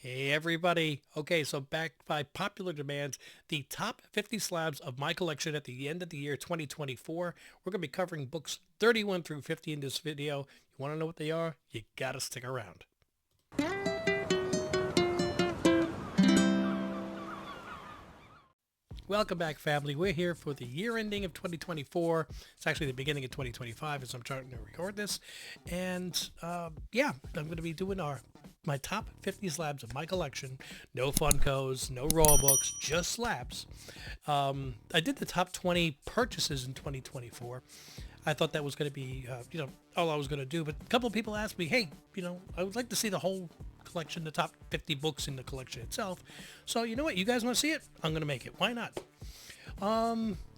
Hey everybody. Okay, so back by popular demand, the top 50 slabs of my collection at the end of the year 2024. We're going to be covering books 31 through 50 in this video. You want to know what they are? You got to stick around. Welcome back, family. We're here for the year ending of 2024. It's actually the beginning of 2025 as I'm starting to record this. And yeah, I'm going to be doing my top 50 slabs of my collection. No Funkos, no raw books, just slabs. I did the top 20 purchases in 2024. I thought that was going to be, all I was going to do. But a couple of people asked me, hey, I would like to see the whole collection, the top 50 books in the collection itself. So you know what? You guys want to see it? I'm going to make it. Why not?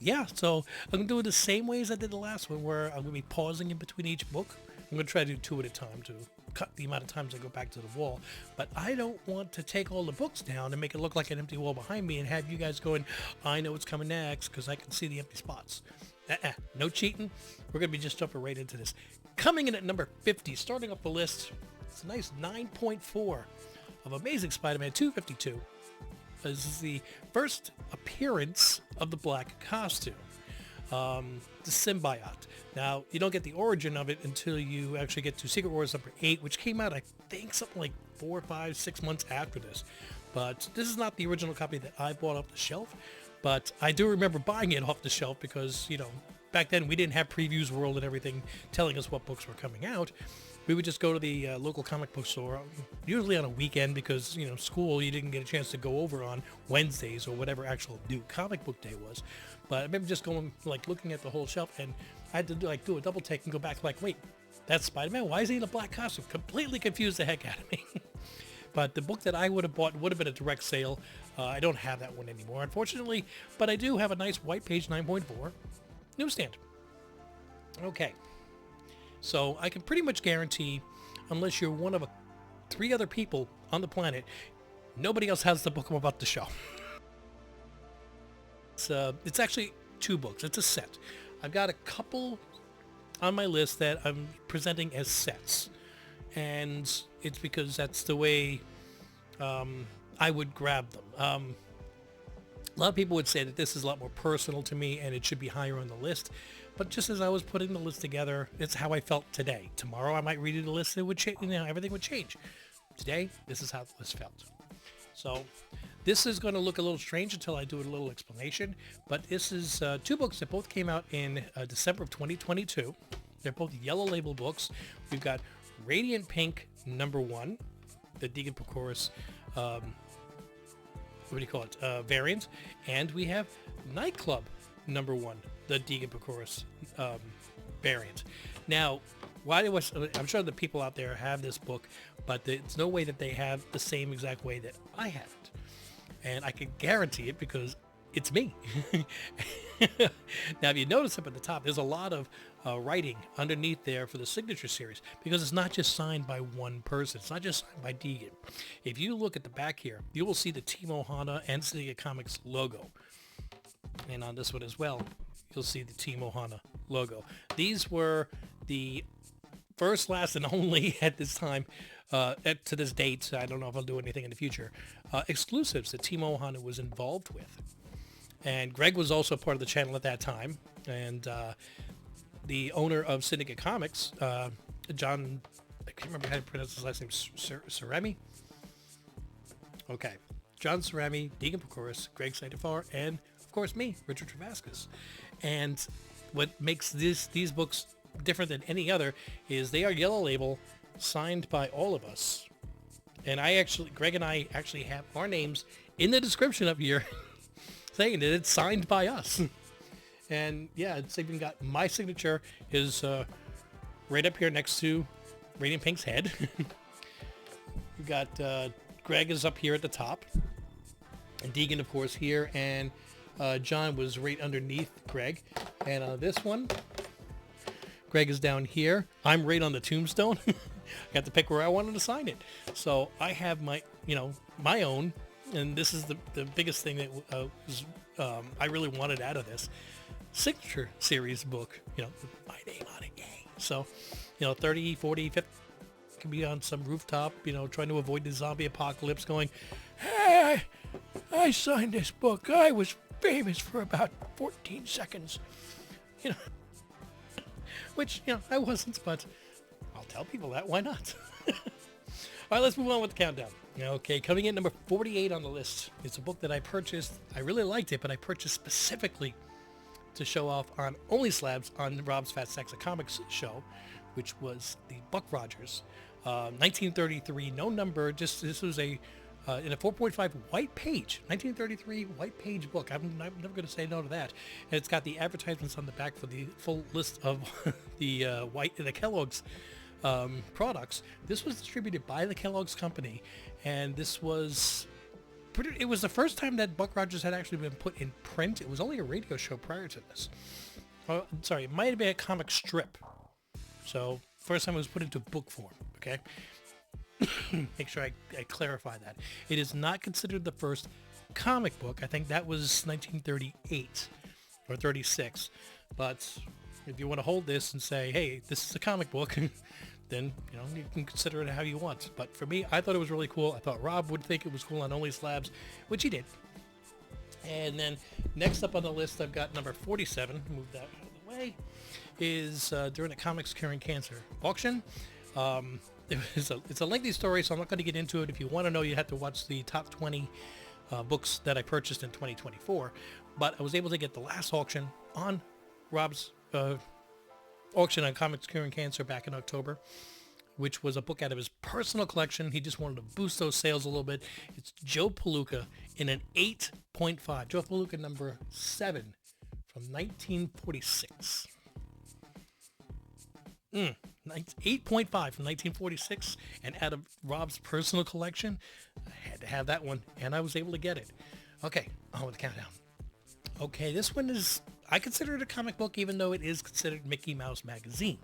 Yeah, so I'm going to do it the same way as I did the last one, where I'm going to be pausing in between each book. I'm going to try to do two at a time to cut the amount of times I go back to the wall. But I don't want to take all the books down and make it look like an empty wall behind me and have you guys going, I know what's coming next because I can see the empty spots. No cheating. We're going to be just jumping right into this. Coming in at number 50, starting up the list, it's a nice 9.4 of Amazing Spider-Man 252. This is the first appearance of the black costume, the symbiote. Now, you don't get the origin of it until you actually get to Secret Wars number 8, which came out, I think, something like 4, 5, 6 months after this. But this is not the original copy that I bought off the shelf. But I do remember buying it off the shelf because, back then we didn't have Previews World and everything telling us what books were coming out. We would just go to the local comic book store, usually on a weekend because, school, you didn't get a chance to go over on Wednesdays or whatever actual new comic book day was. But I remember just going, looking at the whole shelf, and I had to do a double take and go back wait, that's Spider-Man? Why is he in a black costume? Completely confused the heck out of me. But the book that I would have bought would have been a direct sale. I don't have that one anymore, unfortunately, but I do have a nice white page 9.4 newsstand. Okay. So I can pretty much guarantee, unless you're one of 3 other people on the planet, nobody else has the book I'm about to show. It's actually 2 books. It's a set. I've got a couple on my list that I'm presenting as sets. And it's because that's the way I would grab them. A lot of people would say that this is a lot more personal to me and it should be higher on the list. But just as I was putting the list together, it's how I felt today. Tomorrow I might redo the list and it would change. Everything would change. Today, this is how the list felt. So this is going to look a little strange until I do a little explanation. But this is 2 books that both came out in December of 2022. They're both yellow label books. We've got Radiant Pink number 1, the Deegan Prochorus, variant. And we have Nightclub number 1, the Deegan Prochorus variant. Now, I'm sure the people out there have this book, but there's no way that they have the same exact way that I have it. And I can guarantee it because it's me. Now, if you notice up at the top, there's a lot of writing underneath there for the signature series because it's not just signed by one person. It's not just signed by Deegan. If you look at the back here, you will see the Team Ohana and Saga Comics logo. And on this one as well, you'll see the Team Ohana logo. These were the first, last, and only at this time, to this date, I don't know if I'll do anything in the future, exclusives that Team Ohana was involved with. And Greg was also part of the channel at that time. And the owner of Syndicate Comics, John, I can't remember how to pronounce his last name, Cerami? Okay. John Cerami, Deegan Prochorus, Greg Saitafar, and of course me, Richard Travascus. And what makes these books different than any other is they are yellow label, signed by all of us. And Greg and I actually have our names in the description up here saying that it's signed by us. And yeah, it's even got my signature is right up here next to Radiant Pink's head. We've got Greg is up here at the top. And Deegan, of course, here. And John was right underneath Greg. And this one, Greg is down here. I'm right on the tombstone. I got to pick where I wanted to sign it. So I have my own. And this is the biggest thing that I really wanted out of this signature series book, with my name on it. Yay. So, 30, 40, 50, could be on some rooftop, you know, trying to avoid the zombie apocalypse, going, "Hey, I signed this book. I was famous for about 14 seconds." You know, which, you know, I wasn't, but I'll tell people that. Why not? All right, let's move on with the countdown. Okay, coming in number 48 on the list. It's a book that I purchased. I really liked it, but I purchased specifically to show off on Only Slabs on Rob's Fat Sacks of Comics show, which was the Buck Rogers, 1933, no number. Just this was a in a 4.5 white page, 1933 white page book. I'm never going to say no to that. And it's got the advertisements on the back for the full list of the Kellogg's products. This was distributed by the Kellogg's company, and this was it was the first time that Buck Rogers had actually been put in print. It was only a radio show prior to this. Oh, I'm sorry, it might have been a comic strip. So first time it was put into book form. Okay. Make sure I clarify that. It is not considered the first comic book. I think that was 1938 or 36. But if you want to hold this and say, hey, this is a comic book, then, you know, you can consider it how you want. But for me, I thought it was really cool. I thought Rob would think it was cool on Only Slabs, which he did. And then next up on the list, I've got number 47, move that out of the way, is during the Comics Curing Cancer auction. It's a lengthy story, so I'm not going to get into it. If you want to know, you have to watch the top 20 books that I purchased in 2024. But I was able to get the last auction on Rob's auction on Comics Curing Cancer back in October, which was a book out of his personal collection. He just wanted to boost those sales a little bit. It's Joe Paluca in an 8.5. Joe Paluca number 7 from 1946. 8.5 from 1946, and out of Rob's personal collection, I had to have that one, and I was able to get it. Okay, on with the countdown. Okay, this one is, I consider it a comic book, even though it is considered Mickey Mouse Magazine.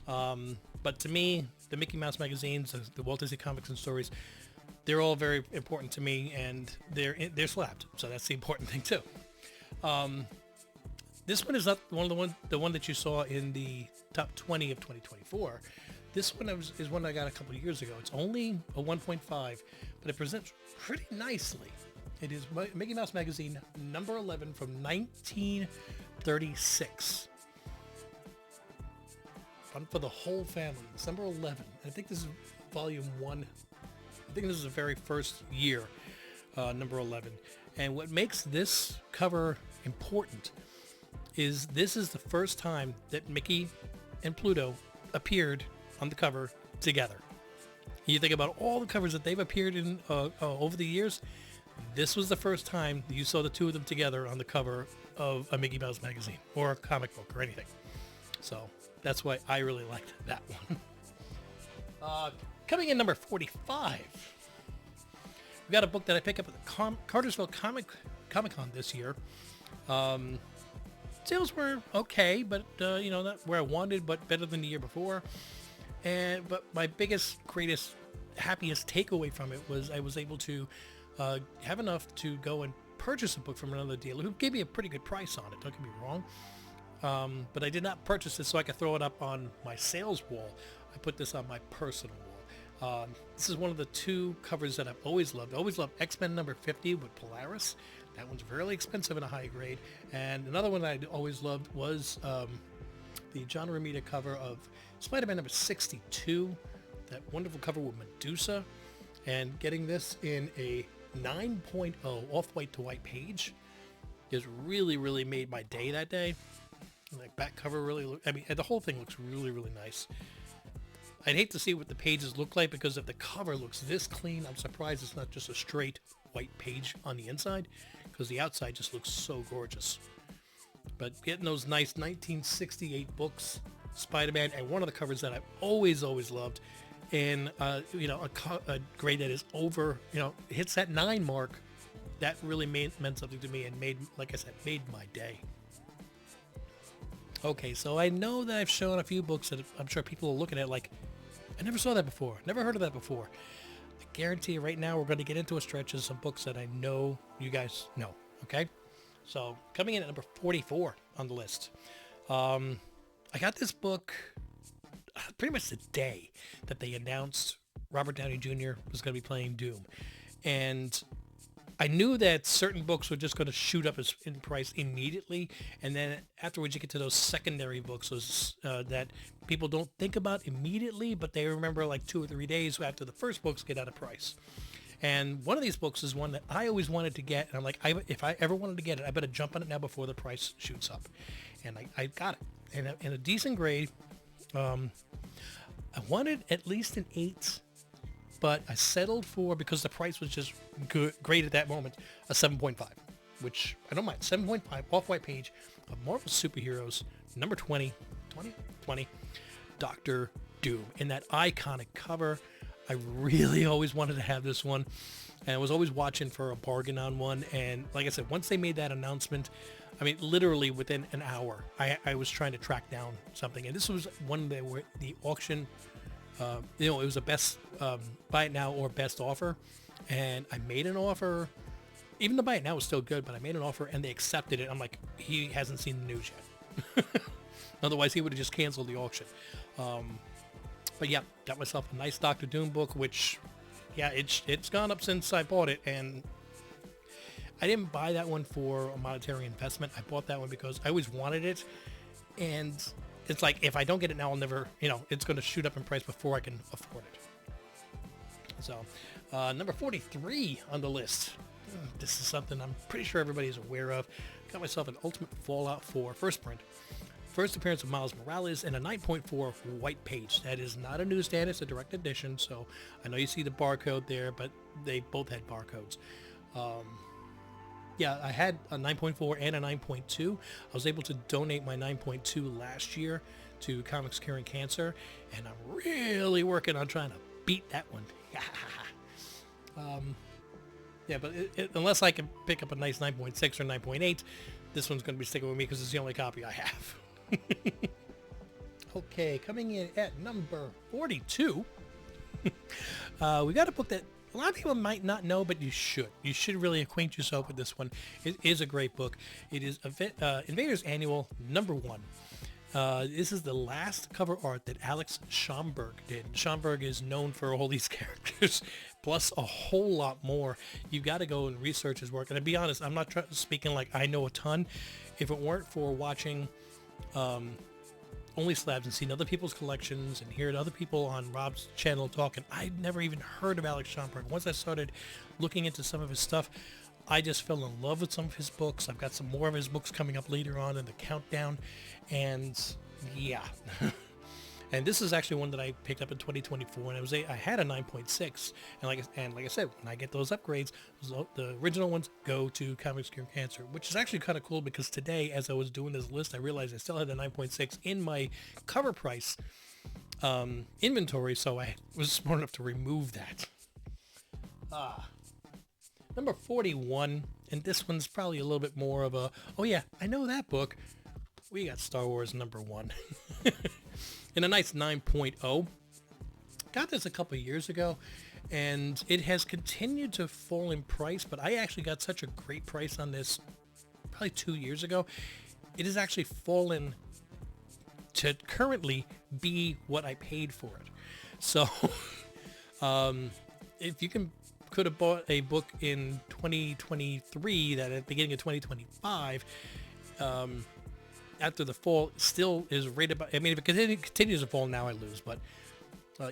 But to me, the Mickey Mouse magazines, the Walt Disney Comics and Stories, they're all very important to me, and they're slabbed, so that's the important thing too. This one is not the one that you saw in the top 20 of 2024. This one is one I got a couple of years ago. It's only a 1.5, but it presents pretty nicely. It is Mickey Mouse Magazine number 11 from 1936. Fun for the whole family. It's number 11. I think this is volume 1. I think this is the very first year, number 11. And what makes this cover important is this is the first time that Mickey and Pluto appeared on the cover together. You think about all the covers that they've appeared in over the years, this was the first time you saw the two of them together on the cover of a Mickey Mouse magazine or a comic book or anything. So that's why I really liked that one. Coming in number 45, we got a book that I picked up at the Cartersville Comic-Con this year. Sales were okay, but you know, not where I wanted, but better than the year before. But my biggest, greatest, happiest takeaway from it was I was able to have enough to go and purchase a book from another dealer who gave me a pretty good price on it. Don't get me wrong. But I did not purchase this so I could throw it up on my sales wall. I put this on my personal wall. This is one of the two covers that I've always loved. I always loved X-Men number 50 with Polaris. That one's really expensive and a high grade. And another one that I always loved was the John Romita cover of SpiderMan number 62. That wonderful cover with Medusa. And getting this in a 9.0 off-white to white page just really, really made my day that day. And that back cover really, the whole thing looks really, really nice. I'd hate to see what the pages look like, because if the cover looks this clean, I'm surprised it's not just a straight white page on the inside, because the outside just looks so gorgeous. But getting those nice 1968 books, Spider-Man, and one of the covers that I've always loved, and you know, a grade that is over, you know, hits that 9 mark, that really meant something to me, and made, like I said, made my day. Okay, so I know that I've shown a few books that I'm sure people are looking at like, I never saw that before, never heard of that before. I guarantee you right now we're going to get into a stretch of some books that I know you guys know, okay? So coming in at number 44 on the list. I got this book pretty much the day that they announced Robert Downey Jr. was going to be playing Doom. And I knew that certain books were just going to shoot up in price immediately, and then afterwards you get to those secondary books, those that people don't think about immediately, but they remember like 2 or 3 days after the first books get out of price. And one of these books is one that I always wanted to get, and I'm like, if I ever wanted to get it, I better jump on it now before the price shoots up. And I got it, and in a decent grade. I wanted at least an 8. But I settled for, because the price was just great at that moment, a 7.5, which I don't mind. 7.5, off-white page of Marvel Superheroes, number 20, Doctor Doom. In that iconic cover, I really always wanted to have this one, and I was always watching for a bargain on one. And like I said, once they made that announcement, I mean, literally within an hour, I was trying to track down something. And this was one that were the auction. It was a best buy it now or best offer, and I made an offer. Even the buy it now was still good, but I made an offer and they accepted it. I'm like, he hasn't seen the news yet. Otherwise, he would have just canceled the auction. But yeah, got myself a nice Doctor Doom book, which, yeah, it's gone up since I bought it, and I didn't buy that one for a monetary investment. I bought that one because I always wanted it, and it's like, if I don't get it now, I'll never, it's going to shoot up in price before I can afford it. So, number 43 on the list. This is something I'm pretty sure everybody's aware of. Got myself an Ultimate Fallout 4 first print. First appearance of Miles Morales in a 9.4 white page. That is not a newsstand, it's a direct edition. So, I know you see the barcode there, but they both had barcodes. Yeah, I had a 9.4 and a 9.2. I was able to donate my 9.2 last year to Comics Curing Cancer, and I'm really working on trying to beat that one. Yeah, but unless I can pick up a nice 9.6 or 9.8, this one's going to be sticking with me because it's the only copy I have. Okay, coming in at number 42, we got a book that a lot of people might not know, but you should. You should really acquaint yourself with this one. It is a great book. It is Invader's Annual number 1. This is the last cover art that Alex Schomburg did. Schomburg is known for all these characters, plus a whole lot more. You've got to go and research his work. And to be honest, I'm not speaking like I know a ton. If it weren't for watching Only Slabs and seeing other people's collections and hearing other people on Rob's channel talking, I'd never even heard of Alex Schomburg. Once I started looking into some of his stuff, I just fell in love with some of his books. I've got some more of his books coming up later on in the countdown, and yeah. And this is actually one that I picked up in 2024, and I had a 9.6, and like I said, when I get those upgrades, the original ones go to Comics Cure Cancer, which is actually kind of cool because today, as I was doing this list, I realized I still had the 9.6 in my cover price inventory, so I was smart enough to remove that. Number 41, and this one's probably a little bit more of a, oh yeah, I know that book. We got Star Wars number 1. In a nice 9.0. Got this a couple years ago, and it has continued to fall in price, but I actually got such a great price on this probably 2 years ago. It has actually fallen to currently be what I paid for it. So, if you could have bought a book in 2023 that at the beginning of 2025, after the fall still is right about, I mean, if it continues to fall now, I lose, but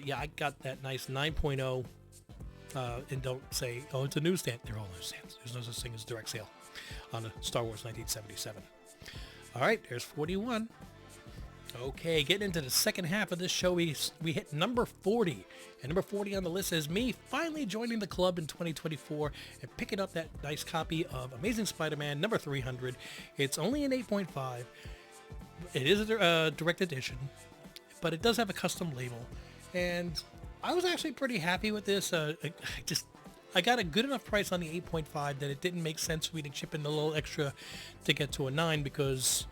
yeah, I got that nice 9.0, and don't say, oh, it's a newsstand. They're all newsstands. There's no such thing as direct sale on a Star Wars 1977. All right, there's 41. Okay, getting into the second half of this show, we hit number 40. And number 40 on the list is me finally joining the club in 2024 and picking up that nice copy of Amazing Spider-Man number 300. It's only an 8.5. It is a direct edition, but it does have a custom label. And I was actually pretty happy with this. I got a good enough price on the 8.5 that it didn't make sense for me to chip in a little extra to get to a 9 because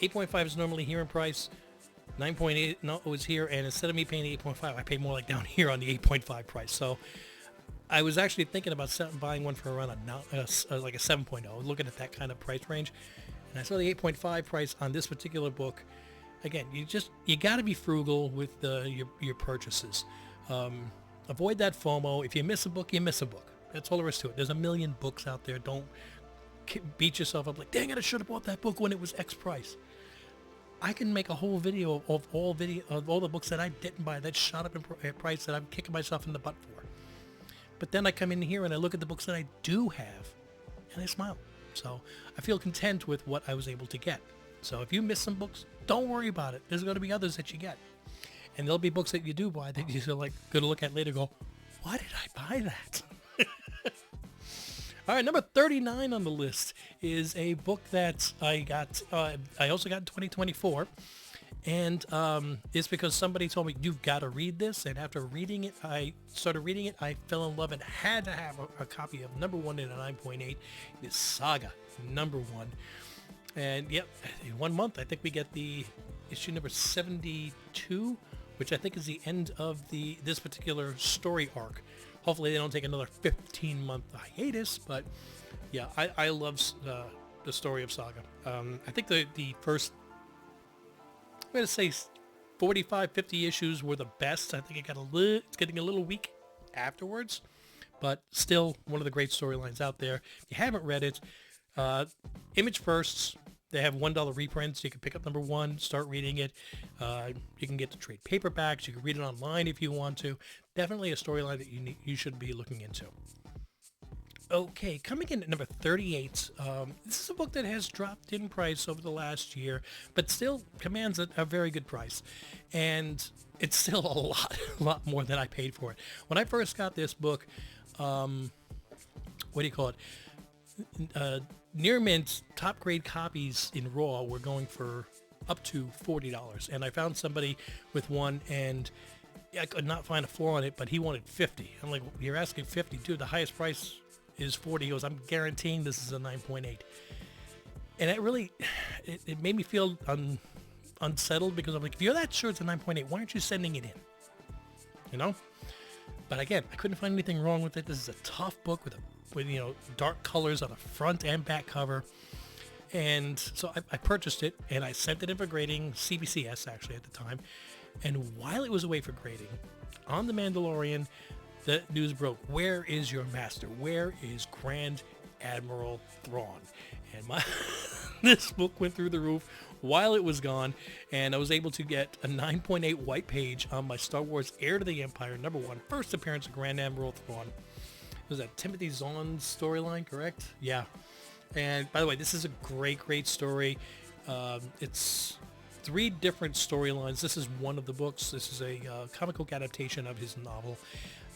8.5 is normally here in price. 9.8 was here, and instead of me paying 8.5, I paid more like down here on the 8.5 price. So I was actually thinking about buying one for around like a 7.0, looking at that kind of price range. And I saw the 8.5 price on this particular book. Again, you got to be frugal with your purchases. Avoid that FOMO. If you miss a book, you miss a book. That's all there is to it. There's a million books out there. Don't beat yourself up like, dang it, I should have bought that book when it was X price. I can make a whole video of all the books that I didn't buy that shot up in price that I'm kicking myself in the butt for. But then I come in here and I look at the books that I do have and I smile. So I feel content with what I was able to get. So if you miss some books, don't worry about it. There's going to be others that you get. And there'll be books that you do buy that you're like going to look at later and go, why did I buy that? All right, number 39 on the list is a book that I got. I also got in 2024, and it's because somebody told me you've got to read this. And after reading it, I started reading it. I fell in love and had to have a copy of number 1 in a 9.8. It is Saga, number 1. And yep, in 1 month I think we get the issue number 72, which I think is the end of this particular story arc. Hopefully they don't take another 15-month hiatus, but yeah, I love the story of Saga. I think the first, I'm going to say 45, 50 issues were the best. I think it's getting a little weak afterwards, but still one of the great storylines out there. If you haven't read it, Image Firsts, they have $1 reprints. You can pick up number 1, start reading it. You can get the trade paperbacks. You can read it online if you want to. Definitely a storyline that you should be looking into. Okay, coming in at number 38. This is a book that has dropped in price over the last year, but still commands a very good price. And it's still a lot more than I paid for it. When I first got this book, what do you call it? Near mint top grade copies in raw were going for up to $40, and I found somebody with one, and I could not find a 4 on it, but he wanted 50. I'm like, you're asking 50, dude? The highest price is 40. He goes, I'm guaranteeing this is a 9.8. And it really, it made me feel unsettled, because I'm like, if you're that sure it's a 9.8, why aren't you sending it in? You know? But again, I couldn't find anything wrong with it. This is a tough book with dark colors on the front and back cover. And so I purchased it, and I sent it in for grading, CBCS actually at the time. And while it was away for grading, on The Mandalorian, the news broke, where is your master? Where is Grand Admiral Thrawn? And this book went through the roof while it was gone, and I was able to get a 9.8 white page on my Star Wars Heir to the Empire number 1, first appearance of Grand Admiral Thrawn. Was that Timothy Zahn's storyline, correct? Yeah. And by the way, this is a great story. It's 3 different storylines. This is one of the books. This is a comic book adaptation of his novel.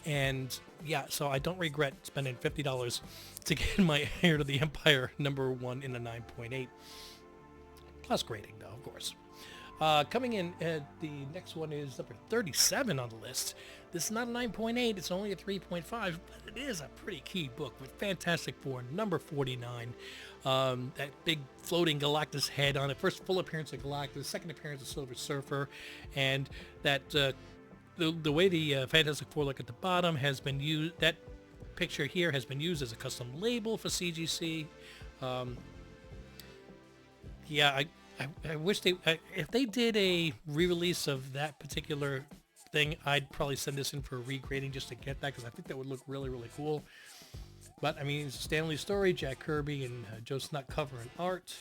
And yeah, so I don't regret spending $50 to get my Heir to the Empire number 1 in a 9.8. Plus grading, though, of course. Coming in, the next one is number 37 on the list. This is not a 9.8, it's only a 3.5, but it is a pretty key book with Fantastic Four, number 49. That big floating Galactus head on it. First full appearance of Galactus, second appearance of Silver Surfer, and that the way the Fantastic Four look at the bottom has been used, that picture here has been used as a custom label for CGC. Yeah, I wish if they did a re-release of that particular thing, I'd probably send this in for a regrading just to get that, because I think that would look really cool. But I mean, it's a Stanley story, Jack Kirby and Joe Snuck cover and art.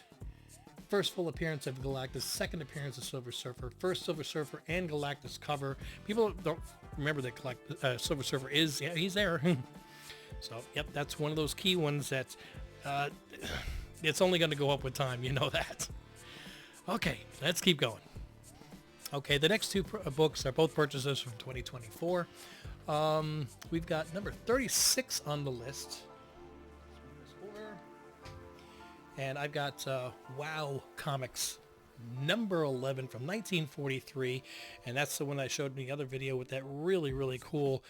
First full appearance of Galactus, second appearance of Silver Surfer, first Silver Surfer and Galactus cover. People don't remember that Silver Surfer is, yeah, he's there. So yep, that's one of those key ones that it's only going to go up with time, you know that. Okay, let's keep going. Okay, the next 2 books are both purchases from 2024. We've got number 36 on the list. And I've got WoW Comics number 11 from 1943. And that's the one I showed in the other video with that really cool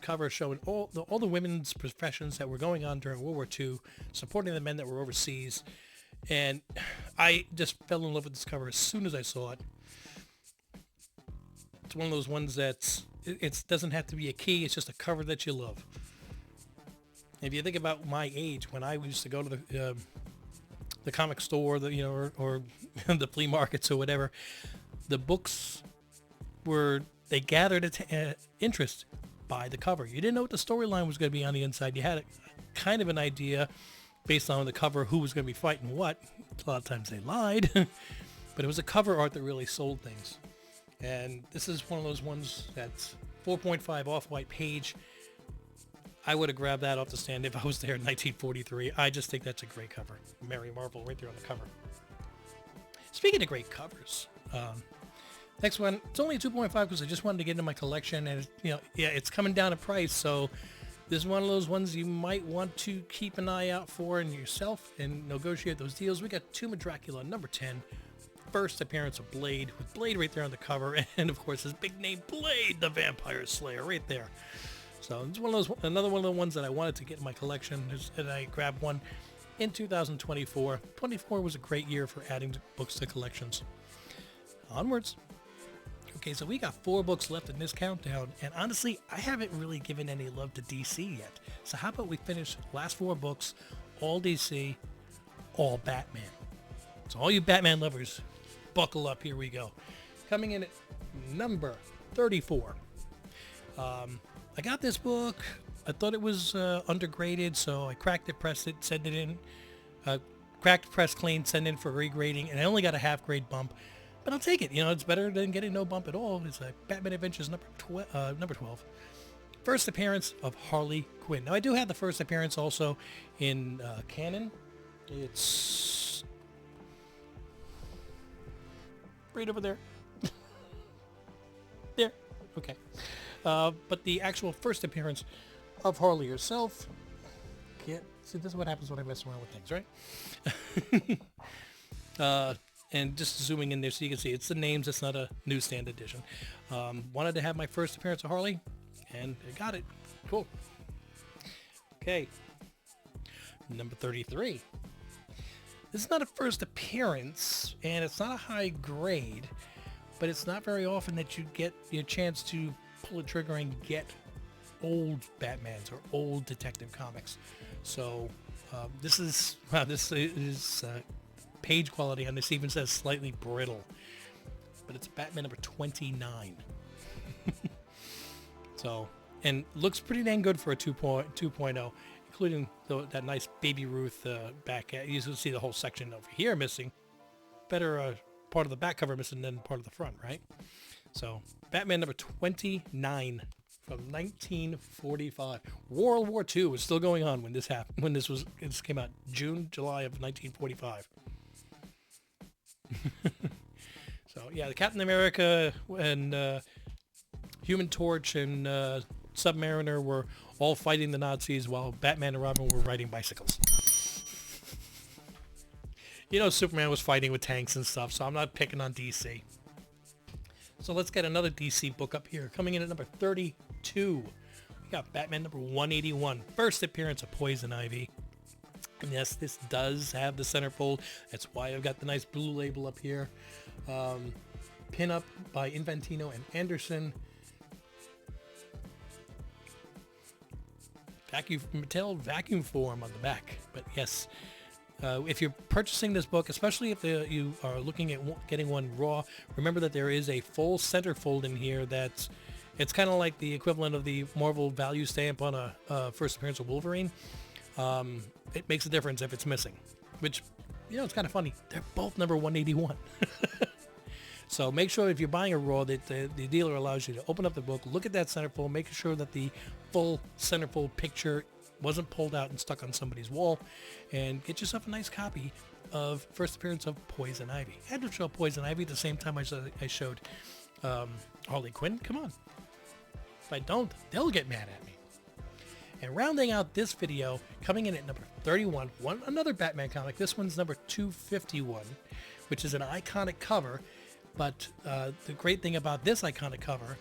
cover showing all the women's professions that were going on during World War II, supporting the men that were overseas. And I just fell in love with this cover as soon as I saw it. It's one of those ones that it doesn't have to be a key. It's just a cover that you love. If you think about my age, when I used to go to the the comic store, or the flea markets or whatever, the books they gathered interest by the cover. You didn't know what the storyline was going to be on the inside. You had kind of an idea based on the cover who was going to be fighting what. A lot of times they lied, but it was a cover art that really sold things. And this is one of those ones that's 4.5 off-white page. I would have grabbed that off the stand if I was there in 1943. I just think that's a great cover. Mary Marvel right there on the cover. Speaking of great covers, next one, it's only a 2.5 because I just wanted to get into my collection, and it's coming down in price, so this is one of those ones you might want to keep an eye out for in yourself and negotiate those deals. We got Tomb of Dracula number 10, first appearance of Blade, with Blade right there on the cover, and of course his big name, Blade the Vampire Slayer, right there. So it's another one of the ones that I wanted to get in my collection, and I grabbed one in 2024. 24 was a great year for adding books to collections. Onwards. Okay, so we got 4 books left in this countdown, and honestly, I haven't really given any love to DC yet. So how about we finish the last 4 books, all DC, all Batman. So all you Batman lovers, buckle up, here we go. Coming in at number 34. I got this book. I thought it was undergraded, so I cracked it, pressed it, sent it in. Cracked, pressed, clean, sent in for regrading, and I only got a half grade bump. But I'll take it. It's better than getting no bump at all. It's Batman Adventures number 12. First appearance of Harley Quinn. Now, I do have the first appearance also in canon. It's right over there. There. Okay. But the actual first appearance of Harley herself. See, this is what happens when I mess around with things, right? And just zooming in there so you can see it's the names. It's not a newsstand edition. Wanted to have my first appearance of Harley, and I got it. Cool. Okay. Number 33. This is not a first appearance, and it's not a high grade, but it's not very often that you get your chance to pull a trigger and get old Batmans or old Detective Comics. So this is page quality on this even says slightly brittle, but it's Batman number 29. So, and looks pretty dang good for a 2.0, including that nice Baby Ruth back. You can see the whole section over here missing. Better part of the back cover missing than part of the front, right? So, Batman number 29 from 1945. World War II was still going on when this happened. This came out July of 1945. So yeah, the Captain America and Human Torch and Submariner were all fighting the Nazis while Batman and Robin were riding bicycles. Superman was fighting with tanks and stuff, so I'm not picking on DC. So let's get another DC book up here. Coming in at number 32, we got Batman number 181, first appearance of Poison Ivy. And yes, this does have the centerfold. That's why I've got the nice blue label up here. Pin up by Inventino and Anderson. Mattel vacuum form on the back. But yes, if you're purchasing this book, especially if you are looking at getting one raw, remember that there is a full centerfold in here it's kind of like the equivalent of the Marvel value stamp on a first appearance of Wolverine. It makes a difference if it's missing, which, it's kind of funny. They're both number 181. So make sure if you're buying a raw that the dealer allows you to open up the book, look at that centerfold, make sure that the full centerfold picture wasn't pulled out and stuck on somebody's wall, and get yourself a nice copy of first appearance of Poison Ivy. I had to show Poison Ivy at the same time I showed Harley Quinn. Come on. If I don't, they'll get mad at me. And rounding out this video, coming in at number 31, another Batman comic. This one's number 251, which is an iconic cover. But the great thing about this iconic cover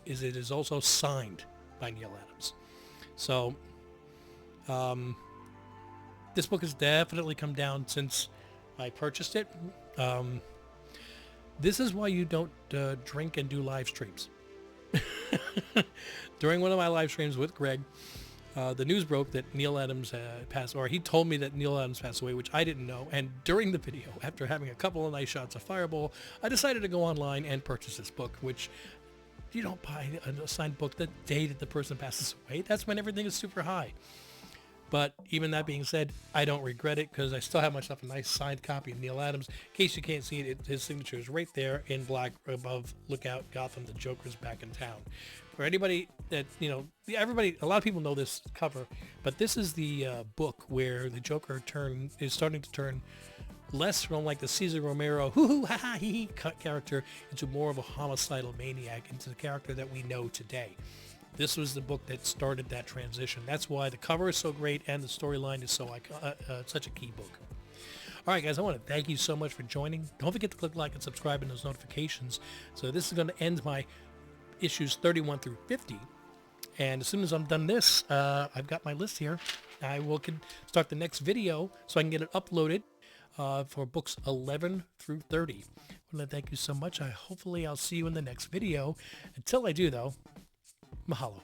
is it is also signed by Neil Adams. So this book has definitely come down since I purchased it. This is why you don't drink and do live streams. During one of my live streams with Greg, the news broke that Neil Adams passed, or he told me that Neil Adams passed away, which I didn't know. And during the video, after having a couple of nice shots of Fireball, I decided to go online and purchase this book, which you don't buy a signed book the day that the person passes away. That's when everything is super high. But even that being said, I don't regret it because I still have myself a nice signed copy of Neil Adams. In case you can't see it, his signature is right there in black above "Look Out, Gotham, the Joker's back in town." For anybody that, everybody, a lot of people know this cover, but this is the book where the Joker is starting to turn less from like the Cesar Romero hoo-hoo ha-ha hee character into more of a homicidal maniac, into the character that we know today. This was the book that started that transition. That's why the cover is so great and the storyline is so such a key book. All right, guys, I want to thank you so much for joining. Don't forget to click like and subscribe and those notifications. So this is going to end my issues 31 through 50. And as soon as I'm done this, I've got my list here. I will start the next video so I can get it uploaded for books 11 through 30. I want to thank you so much. Hopefully I'll see you in the next video. Until I do, though, mahalo.